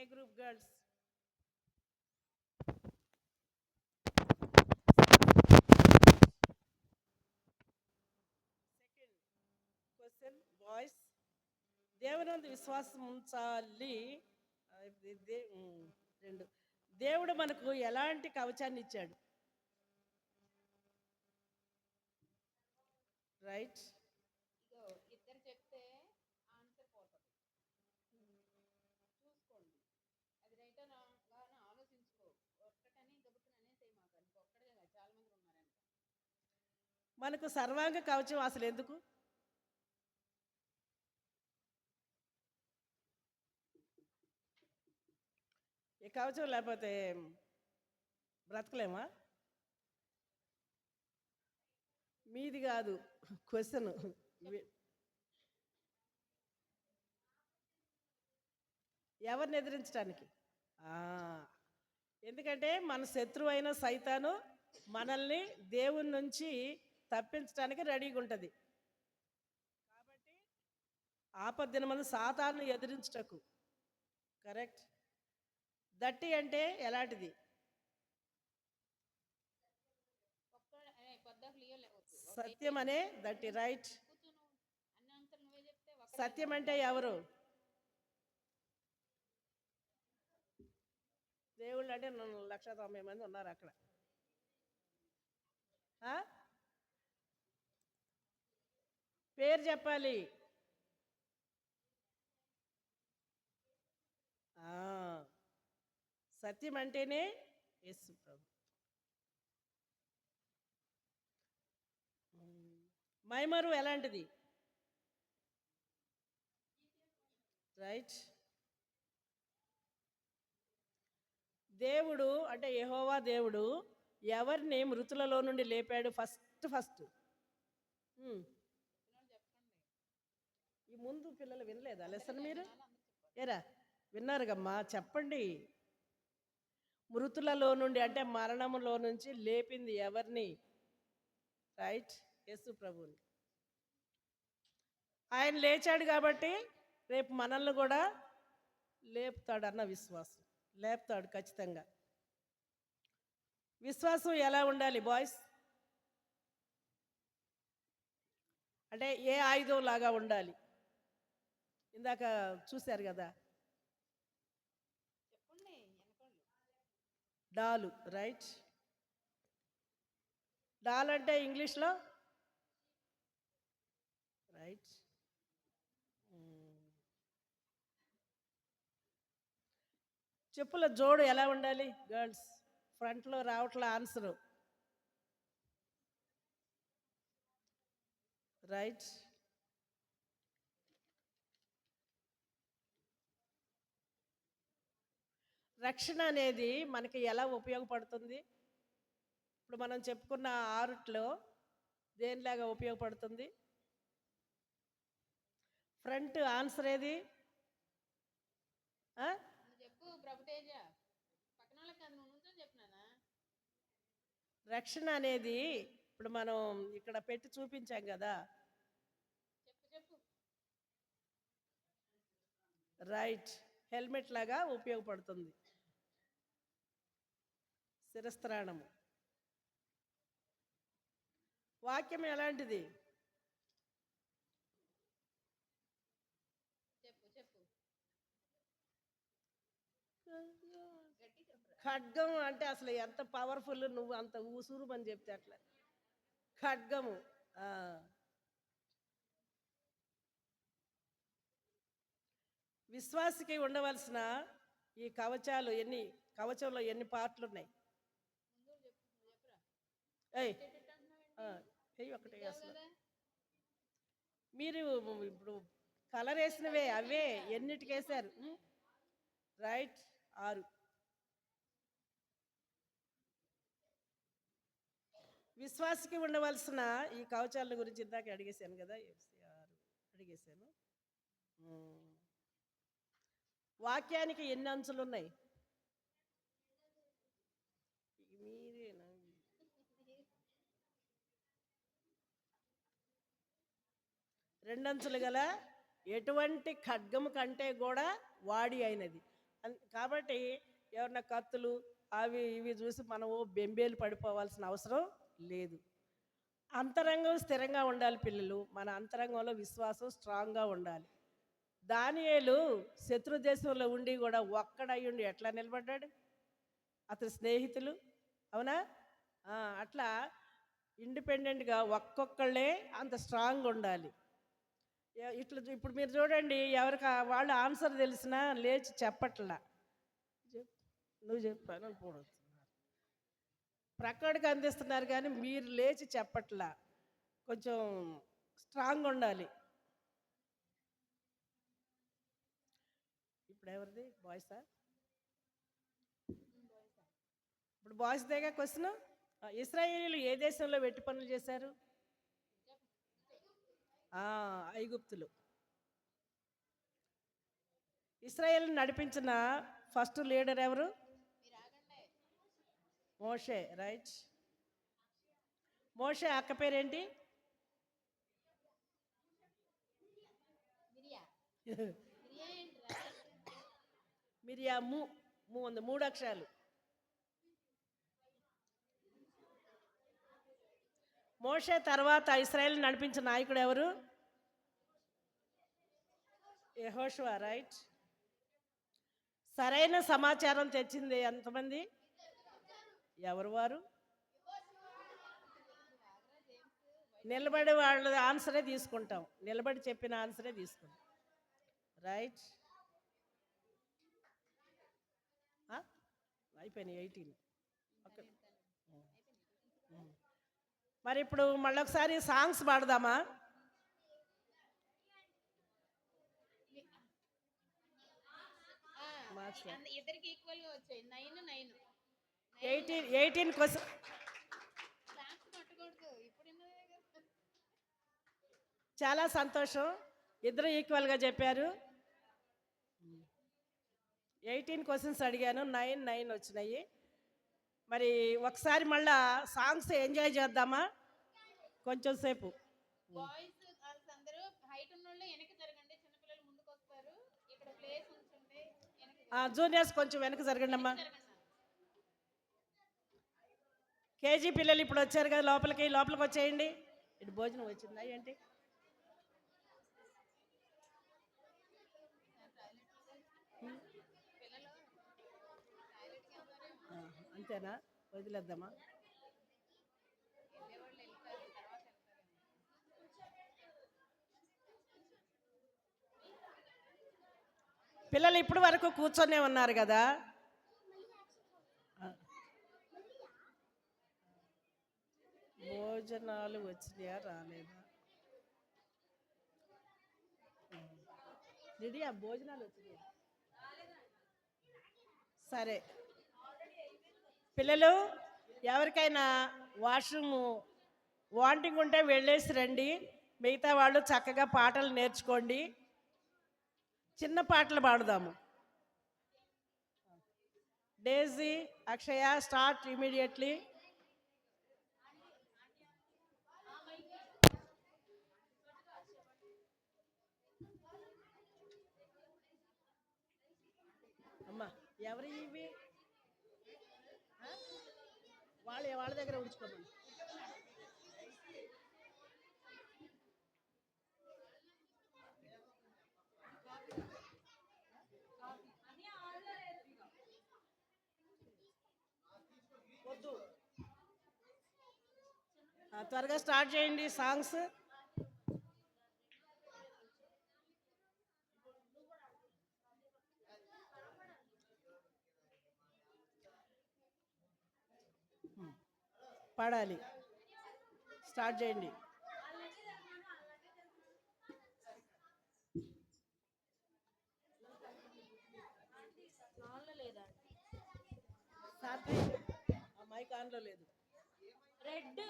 ఏ group girls? Second question boys. దేవునందు విశ్వాసం ఉంచాలి. రెండు, దేవుడు మనకు ఎలాంటి కవచాన్ని ఇచ్చాడు? రైట్. ఇద్దరు చెప్తే ఆన్సర్ పోతుంది. చూసుకోండి, అది రైటో రాంగ్ అని ఆలోచించుకో. ఒక్కటని గబుక్కుని అనేసేయి. మాకు ఒక్కడే చాలా మంది ఉన్నారంట. మనకు సర్వాంగ కవచం అసలు ఎందుకు? ఈ కవచం లేకపోతే బ్రతకలేమా? మీది కాదు క్వశ్చన్. ఎవరిని ఎదిరించడానికి? ఎందుకంటే మన శత్రువు అయిన సైతాను మనల్ని దేవుని నుంచి తప్పించడానికి రెడీగా ఉంటుంది. కాబట్టి ఆపద్దినమందు సాతాను ఎదిరించటకు. కరెక్ట్. దట్టి అంటే ఎలాంటిది? సత్యం అనే దట్టి. రైట్. సత్యం అంటే ఎవరు? దేవుళ్ళు అంటే 1,90,000 మంది ఉన్నారు అక్కడ. పేరు చెప్పాలి. సత్యం అంటేనే యేసు ప్రభు. మైమరు ఎలాంటిది? రైట్. దేవుడు అంటే యెహోవా దేవుడు ఎవరిని మృతులలో నుండి లేపాడు? ఫస్ట్ ఈ ముందు పిల్లలు వినలేదా లెసన్? మీరు ఏరా విన్నారుగమ్మా, చెప్పండి. మృతులలో నుండి అంటే మరణములో నుంచి లేపింది ఎవరిని? రైట్, యేసు ప్రభుని. ఆయన లేచాడు కాబట్టి రేపు మనల్ని కూడా లేపుతాడన్న విశ్వాసం. లేపుతాడు ఖచ్చితంగా. విశ్వాసం ఎలా ఉండాలి బాయ్స్? అంటే ఏ ఆయుధం లాగా ఉండాలి? ఇందాక చూశారు కదా, డాలు. రైట్. డాల్ అంటే ఇంగ్లీష్లో రైట్. చెప్పుల జోడు ఎలా ఉండాలి గర్ల్స్? ఫ్రంట్లో రావట్ల ఆన్సరు. రైట్. రక్షణ అనేది మనకి ఎలా ఉపయోగపడుతుంది? ఇప్పుడు మనం చెప్పుకున్న ఆరుట్లో దేనిలాగా ఉపయోగపడుతుంది? ఫ్రంట్ ఆన్సర్ ఏది? రక్షణ అనేది ఇప్పుడు మనం ఇక్కడ పెట్టి చూపించాం కదా. రైట్. హెల్మెట్ లాగా ఉపయోగపడుతుంది. శిరస్త్రాణము. వాక్యం ఎలాంటిది? ఖడ్గం అంటే అసలు ఎంత పవర్ఫుల్, నువ్వు అంత ఊసూరు అని చెప్తే అట్లా. ఖడ్గము. విశ్వాసికి ఉండవలసిన ఈ కవచాలు ఎన్ని? కవచంలో ఎన్ని పార్ట్లు ఉన్నాయి? ఒకటే అసలు మీరు ఇప్పుడు కలర్ వేసినవే అవే ఎన్నిటికి వేశారు? రైట్, 6. విశ్వాసకి ఉండవలసిన ఈ కవచాల గురించి ఇందాక అడిగేశాను కదా, అడిగేశాను. వాక్యానికి ఎన్ని అంచులు ఉన్నాయి? మీరేనా? 2 అంచులు గల ఎటువంటి ఖడ్గము కంటే కూడా వాడి అయినది. కాబట్టి ఎవరన్నా కత్తులు అవి ఇవి చూసి మనము బెంబేలు పడిపోవాల్సిన అవసరం లేదు. అంతరంగం స్థిరంగా ఉండాలి పిల్లలు. మన అంతరంగంలో విశ్వాసం స్ట్రాంగ్గా ఉండాలి. దానియేలు శత్రు దేశంలో ఉండి కూడా ఒక్కడయ్యుండి ఎట్లా నిలబడ్డాడు? అతని స్నేహితులు, అవునా? అట్లా ఇండిపెండెంట్గా ఒక్కొక్కళ్ళే అంత స్ట్రాంగ్ ఉండాలి. ఇట్లా ఇప్పుడు మీరు చూడండి, ఎవరికి వాళ్ళు ఆన్సర్ తెలిసినా లేచి చెప్పట్లా. నువ్వు చెప్పాను అనుకోవడం ప్రక్కడికి అందిస్తున్నారు కానీ మీరు లేచి చెప్పట్లా. కొంచెం స్ట్రాంగ్ ఉండాలి. ఇప్పుడు ఎవరిది బాయ్సా? ఇప్పుడు బాయ్స్ దగ్గర క్వశ్చన్, ఇశ్రాయేలీలు ఏ దేశంలో వెట్టి పనులు చేశారు? ఐగుప్తులు. ఇశ్రాయేల్ నడిపించిన ఫస్ట్ లీడర్ ఎవరు? మోషే, రైట్. మోషే అక్క పేరేంటి? మిరియాము. ఉంది, 3 అక్షరాలు. మోషే తర్వాత ఇశ్రాయేల్ నడిపించిన నాయకుడు ఎవరు? యెహోషువ, రైట్. సరైన సమాచారం తెచ్చింది ఎంతమంది? ఎవరు వారు? నిలబడి వాళ్ళ ఆన్సరే తీసుకుంటాం. నిలబడి చెప్పిన ఆన్సరే తీసుకుంటాం, రైట్. అయిపోయినాయి 18. మరి ఇప్పుడు మళ్ళొకసారి సాంగ్స్ పాడదామా? ఇద్దరికి ఈక్వల్ గా వచ్చాయి. 9 9 18 క్వశ్చన్. చాలా సంతోషం, ఇద్దరు ఈక్వల్గా చెప్పారు. 18 క్వశ్చన్స్ అడిగాను, 9 9 వచ్చినాయి. మరి ఒకసారి మళ్ళా సాంగ్స్ ఎంజాయ్ చేద్దామా కొంచెం సేపు? జూనియర్స్ కొంచెం వెనక జరగండి అమ్మా. కేజీ పిల్లలు ఇప్పుడు వచ్చారు కదా, లోపలికి వచ్చేయండి. ఇటు భోజనం వచ్చిందా ఏంటి? అంతేనా? వదిలేద్దామా? పిల్లలు ఇప్పటి వరకు కూర్చొనే ఉన్నారు కదా. భోజనాలు వచ్చినాయా రాలేదా? రెడీయా? భోజనాలు వచ్చినాయా? సరే పిల్లలు, ఎవరికైనా వాష్రూమ్ వాంటింగ్ ఉంటే వెళ్ళేసి రండి. మిగతా వాళ్ళు చక్కగా పాటలు నేర్చుకోండి. చిన్న పాటలు పాడదాము. డేజీ, అక్షయ, స్టార్ట్ ఇమీడియట్లీ. అమ్మా ఎవరు ఇవి? వాళ్ళ దగ్గర ఉంచుకోమని. వద్దు, త్వరగా స్టార్ట్ చేయండి సాంగ్స్. పాడాలి, స్టార్ట్ చేయండి. మైక్ ఆన్లో లేదు. రెడ్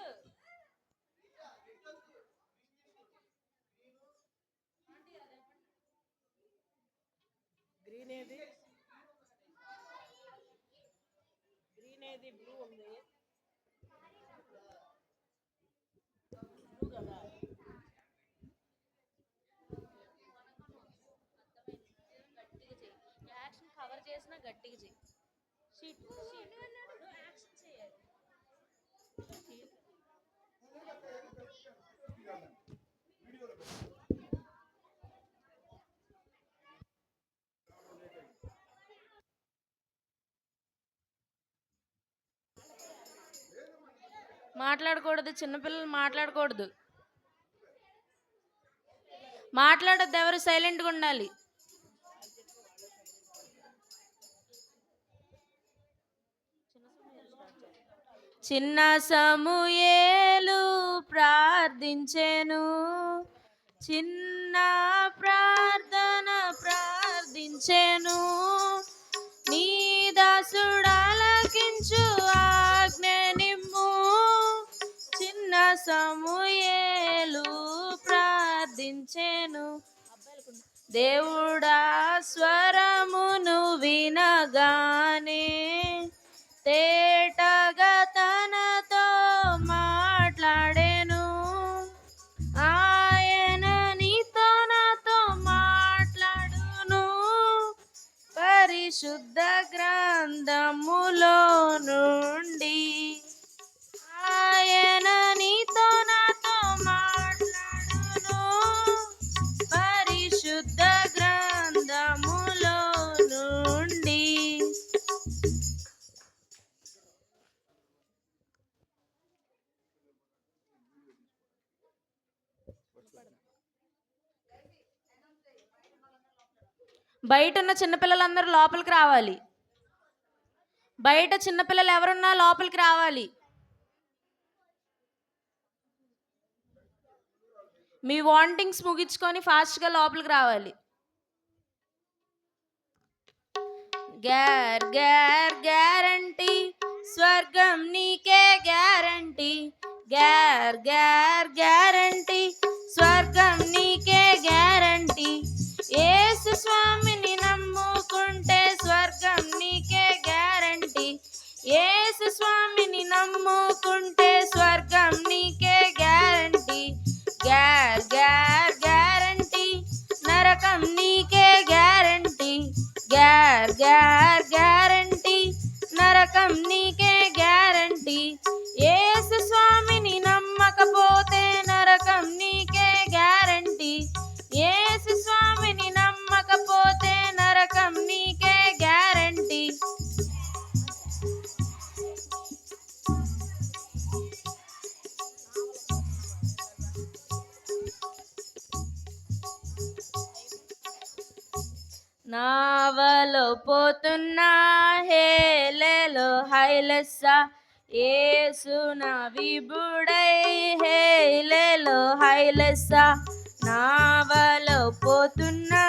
గ్రీన్ ఏది? గ్రీన్ ఏది? బ్లూ ఉంది. బ్లూ కదా. కవర్ వేసినా గట్టిగా చెయ్యి. షీట్ షీట్ యాక్షన్ చేయాలి. మాట్లాడకూడదు, చిన్నపిల్లలు మాట్లాడకూడదు. మాట్లాడొద్దు, ఎవరు సైలెంట్గా ఉండాలి. చిన్న సమూయేలు ప్రార్థించెను, చిన్న ప్రార్థన ప్రార్థించెను. నీ దాసుడాలకించు ఆజ్ఞ నిమ్ము. చిన్న సమూయేలు ప్రార్థించెను. దేవుడా స్వరమును వినగానే తేటగా తనతో మాట్లాడెను. ఆయన నీతో నాతో మాట్లాడును. పరిశుద్ధ గ్రంథములో నుండి ఆయన నీతో నాతో మాట్లాడును. పరిశుద్ధ గ్రంథములో నుండి. బయట ఉన్న చిన్నపిల్లలందరూ లోపలికి రావాలి. బయట చిన్నపిల్లలు ఎవరున్నా లోపలికి రావాలి. మీ వాంటింగ్స్ ముగించుకొని ఫాస్ట్గా లోపలికి రావాలి. గ్యార్ గ్యార్ గ్యారంటీ, స్వర్గం నీకే గ్యారంటీ. గ్యార్ గ్యార్ గ్యారంటీ, స్వర్గం నీకే గ్యారంటీ. యేసు స్వామిని నమ్ముకుంటే స్వర్గం నీకే గ్యారంటీ. యేసు స్వామిని నమ్ముకుంటే స్వర్గం నీకే గ్యారంటీ. గ్యార్ గ్యార్ గ్యారంటీ, నరకం నీకే గ్యారంటీ. గ్యార్ గ్యార్ గ్యారంటీ, నరకం నీకే గ్యారంటీ. యేసు స్వామిని నమ్మకపోతే నరకం నీకే గ్యారంటీ. యేసు స్వామిని నమ్మకపోతే నరకం నీకే గ్యారంటీ. నావలో పోతున్నా హేలేలో హైలెస్సా. యేసు నా విభుడై హేలేలో హైలెస్సా. నావలో పోతున్నా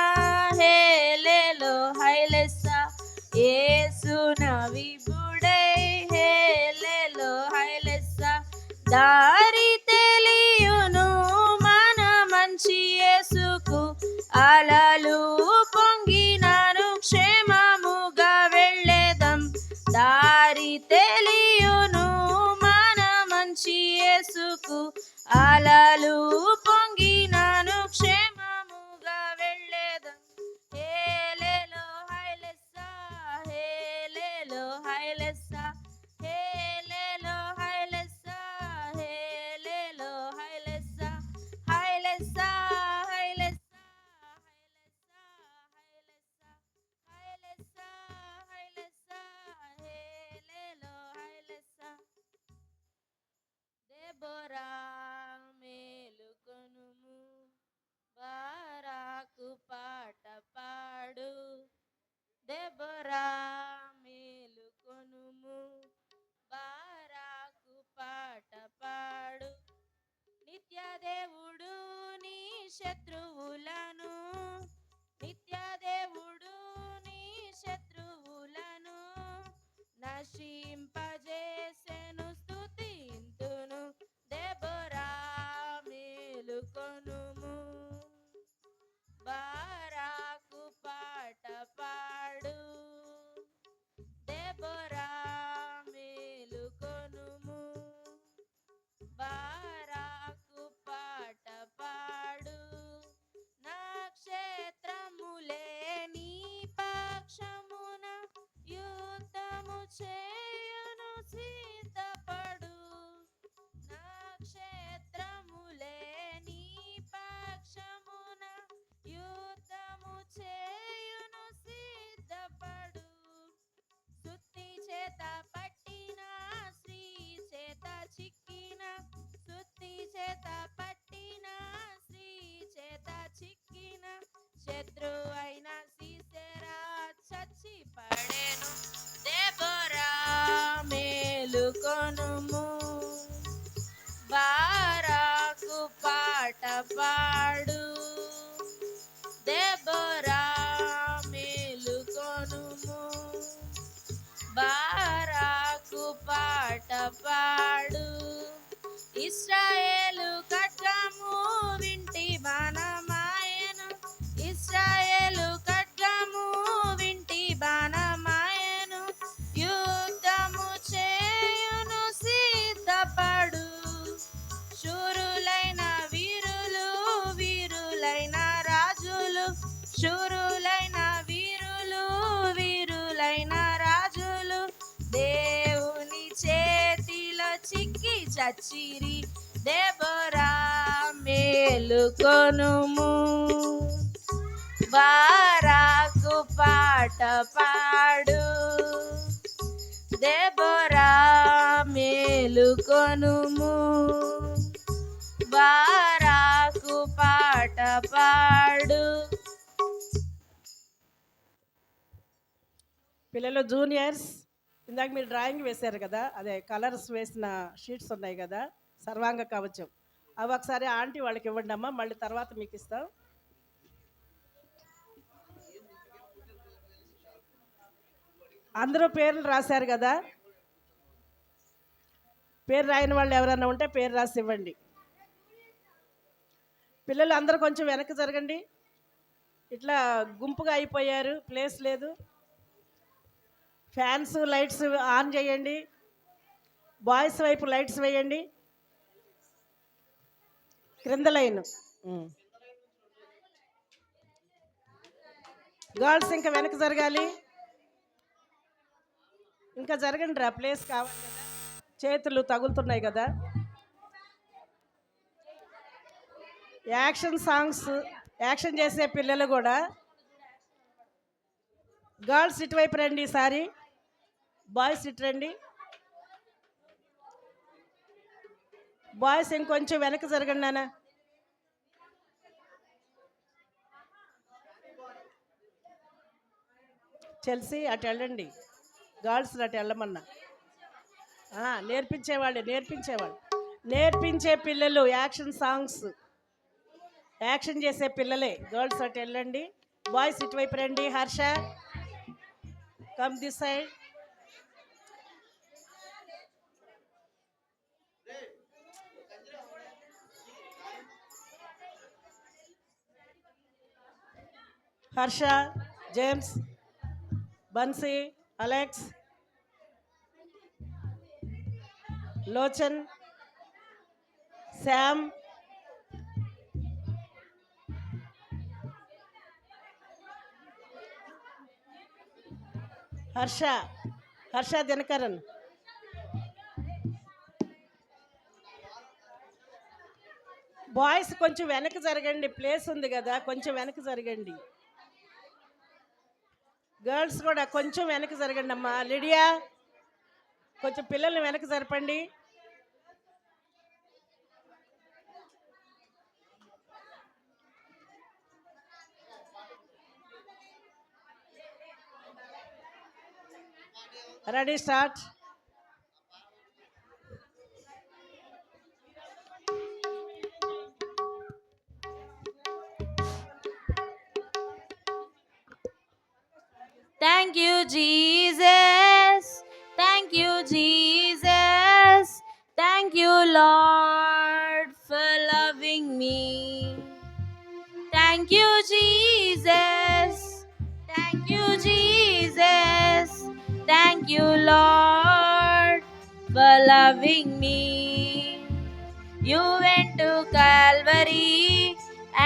హేలేలో హైలెస్సా. యేసు నా విభుడై హేలేలో హైలెస్సా. దారి తెలియును మన మంచి యేసుకు. అలలు పొంగినాను క్షేమముగా వెళ్ళేదం. దారి తెలియును మన మంచి యేసుకు. అలలు పొంగినాను క్షేమముగా వెళ్ళేదం. హేలేలో హైలెస్సా, హేలేలో హైలెస్సా. హేలేలో హైలెస్సా, హేలేలో హైలెస్సా. హైలెస్సా హైలెస్సా హైలెస్సా హైలెస్సా హేలేలో హైలెస్సా. దెబోరా మేలుకొనుము, బారాకు పాట పాడు. దెబోరా మేలుకొనుము, బారాకు పాట పాడు. నిత్య దేవుడు నీ శత్రువులను, నిత్య దేవుడు నీ శత్రువులను నశింపజేసెను. స్తుతింతును. దెబోరా మేలుకొనుము, బారాకు పాట పాడు. దెబోరా మేలుకొనుము, బారాకు పాట పాడు. చేయును సిద్ధపడు నక్షత్రములే నీ పక్షమున యుద్ధము చేయును సిద్ధపడు సుత్తి చేత పట్టిన స్త్రీ చేత చిక్కిన సుత్తి చేత పట్టిన స్త్రీ చేత చిక్కిన శత్రు అయిన సీసెరా చచ్చి పడేను దెబోరా మేలుకొనుము బారాకు పాట పాడు దెబోరా మేలుకొనుము బారాకు పాట పాడు ఇశ్రాయేలు ఖడ్గము వింటి బాణమాయను ఇశ్రాయేలు ఖడ్గము వింటి బాణమాయను యుద్ధము చేయును సిద్ధపడు శూరులైన వీరులు వీరులైన రాజులు శూరులైన వీరులు వీరులైన రాజులు దేవుని చేతిలో చిక్కి చచ్చిరి దెబోరా మేలుకొనుము బారాకు పాట పాడు దెబోరా మేలుకొనుము బారాకు పాట పాడు. పిల్లలు జూనియర్స్, ఇందాక మీరు డ్రాయింగ్ వేశారు కదా, అదే కలర్స్ వేసిన షీట్స్ ఉన్నాయి కదా, సర్వాంగ కవచం, అవి ఒకసారి ఆంటీ వాళ్ళకి ఇవ్వండి అమ్మా, మళ్ళీ తర్వాత మీకు ఇస్తాం. అందరూ పేర్లు రాశారు కదా, పేరు రాయని వాళ్ళు ఎవరైనా ఉంటే పేరు రాసి ఇవ్వండి. పిల్లలు అందరూ కొంచెం వెనక్కి జరగండి, ఇట్లా గుంపుగా అయిపోయారు, ప్లేస్ లేదు. ఫ్యాన్స్ లైట్స్ ఆన్ చేయండి, బాయ్స్ వైపు లైట్స్ వేయండి. క్రింద లైన్ గర్ల్స్ ఇంకా వెనక్కి జరగాలి, ఇంకా జరగండి రా, ప్లేస్ కావాలి కదా, చేతులు తగులుతున్నాయి కదా. యాక్షన్ సాంగ్స్ యాక్షన్ చేసే పిల్లలు కూడా గర్ల్స్ ఇటువైపు రండి ఈసారి, బాయ్స్ ఇటు రండి. బాయ్స్ ఇంకొంచెం వెనక్కి జరగండి నాన్న. చెల్సి అటు వెళ్ళండి, గర్ల్స్ అటు వెళ్ళమన్నా. నేర్పించేవాళ్ళు నేర్పించే పిల్లలు, యాక్షన్ సాంగ్స్ యాక్షన్ చేసే పిల్లలే. గర్ల్స్ అటు వెళ్ళండి, బాయ్స్ ఇటువైపు రండి. Harsha come this side. Harsha, James, Bansi, Alex, Lochan, Sam, Harsha Dinakaran. Boys కొంచెం వెనక్కి జరగండి, ప్లేస్ ఉంది కదా, కొంచెం వెనక్కి జరగండి. గర్ల్స్ కూడా కొంచెం వెనక్కి జరగండి అమ్మా. లిడియా, కొంచెం పిల్లల్ని వెనక్కి జరపండి. Ready, start. Thank you, Jesus. Thank you, Jesus. Thank you, Lord, for loving me. Thank you, Jesus. Thank you, Jesus. Thank you, Lord, for loving me. You went to Calvary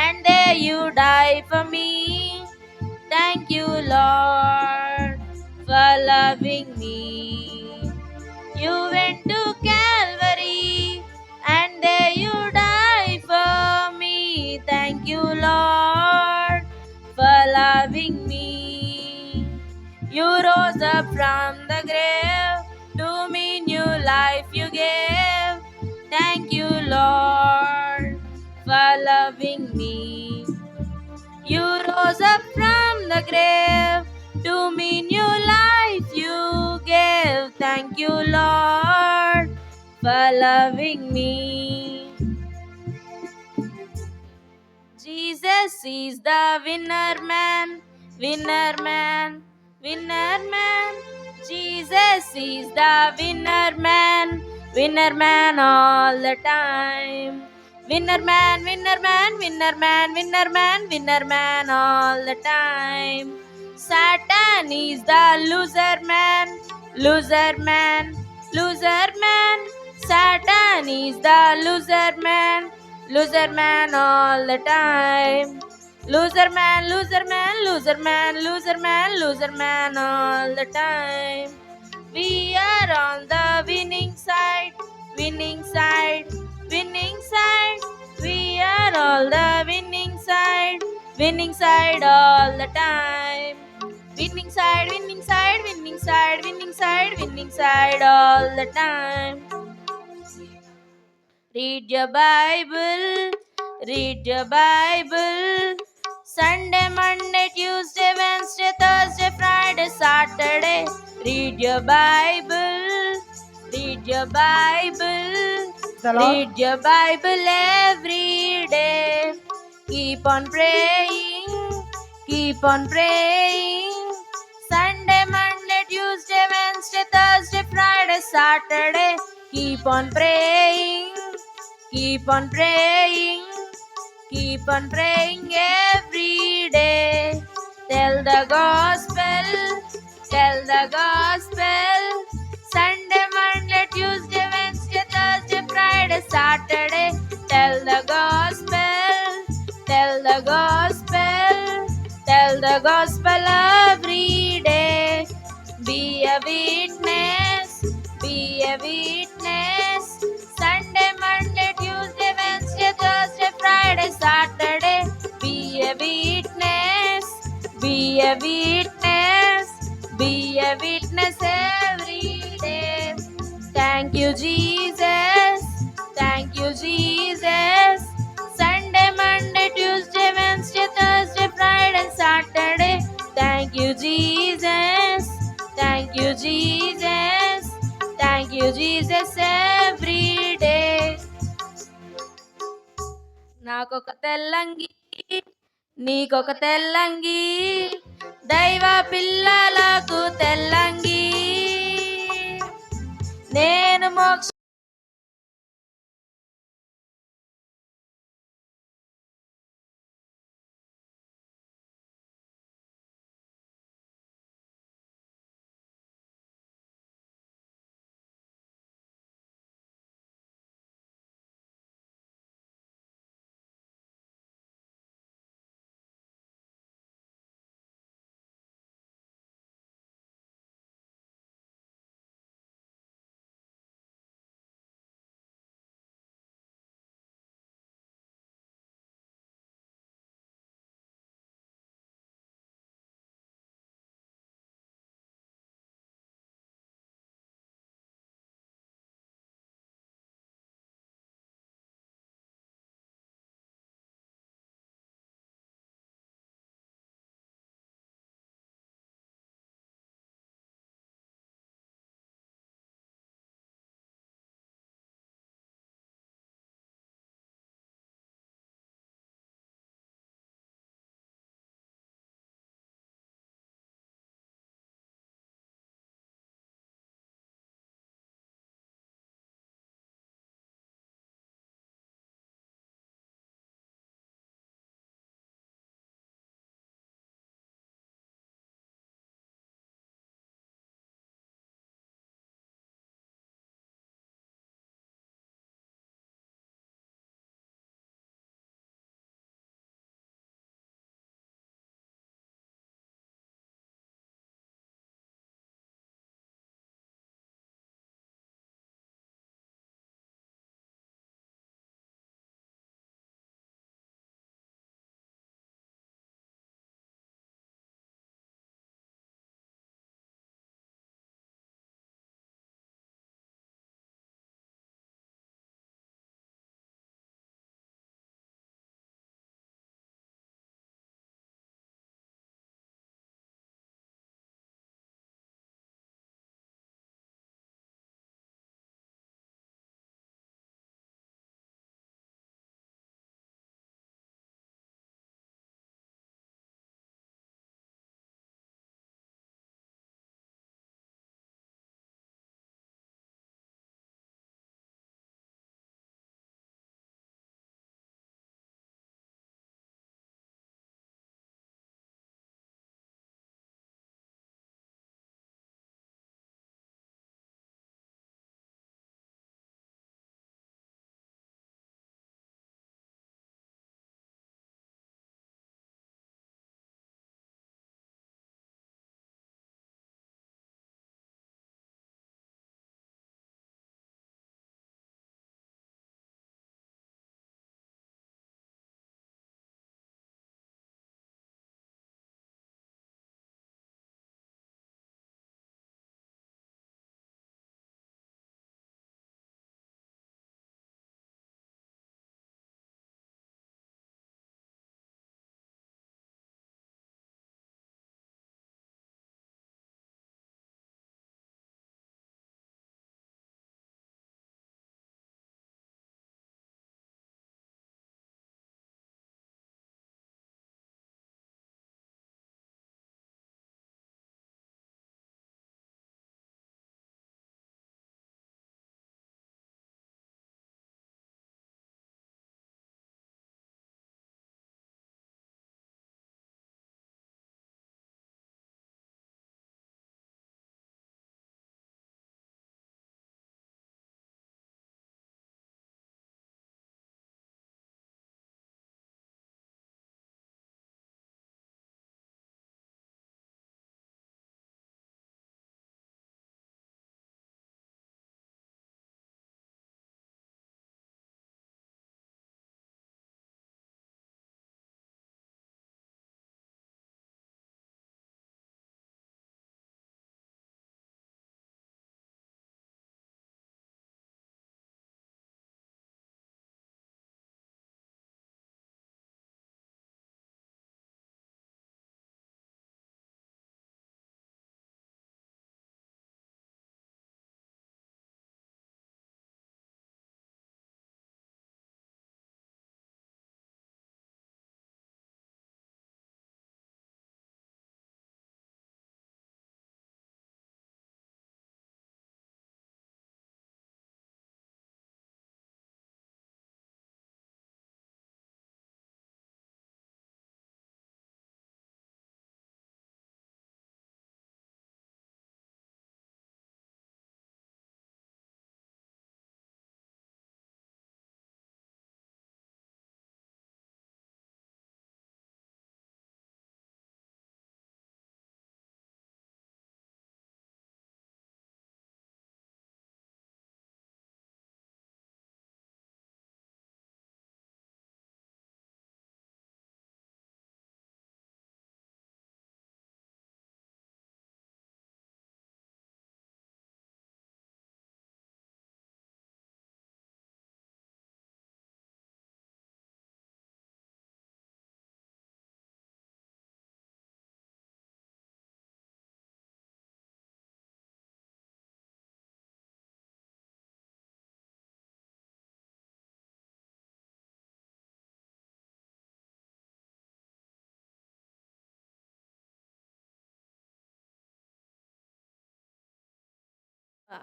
and there you died for me. Thank you, Lord, for loving me. You went to Calvary and there you died for me. Thank you, Lord, for loving me. You rose up from the grave to me, new life you gave. Thank you, Lord, for loving me. You rose up from the grave to me, new life you gave. Thank you, Lord, for loving me. Jesus is the winner man, winner man, winner man. Jesus is the winner man all the time. Winner man, winner man, winner man, winner man, winner man all the time. Satan is the loser man, loser man, loser man. Satan is the loser man all the time. Loser man, loser man, loser man, loser man, loser man all the time. We are on the winning side, winning side, winning side. We are all the winning side all the time. Winning side, winning side, winning side, winning side, winning side all the time. Read your Bible, read your Bible. Sunday, Monday, Tuesday, Wednesday, Thursday, Friday, Saturday. Read your Bible, read your Bible. The Lord. Read your Bible every day. Keep on praying, keep on praying. Sunday, Monday, Tuesday, Wednesday, Thursday, Friday, Saturday. Keep on praying, keep on praying, keep on praying every day. Tell the gospel, tell the gospel. Sunday, Monday, Tuesday, Wednesday, Thursday, Friday, Saturday. Tell the gospel, tell the gospel, tell the gospel every day. Be a witness, be a witness. Sunday, Monday, Tuesday, Wednesday, Thursday, Friday, Saturday. Be a witness, be a witness, be a witness every day. Thank you, Jesus. Thank you, Jesus. Sunday, Monday, Tuesday, Wednesday, Thursday, Friday, Saturday. Thank you, Jesus. Thank you, Jesus. Thank you, Jesus, every day. నాకొక తెల్లంగి, నీకొక తెల్లంగి, దైవ పిల్లలకు తెల్లంగి. నేను మోక్ష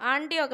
aunty ఒక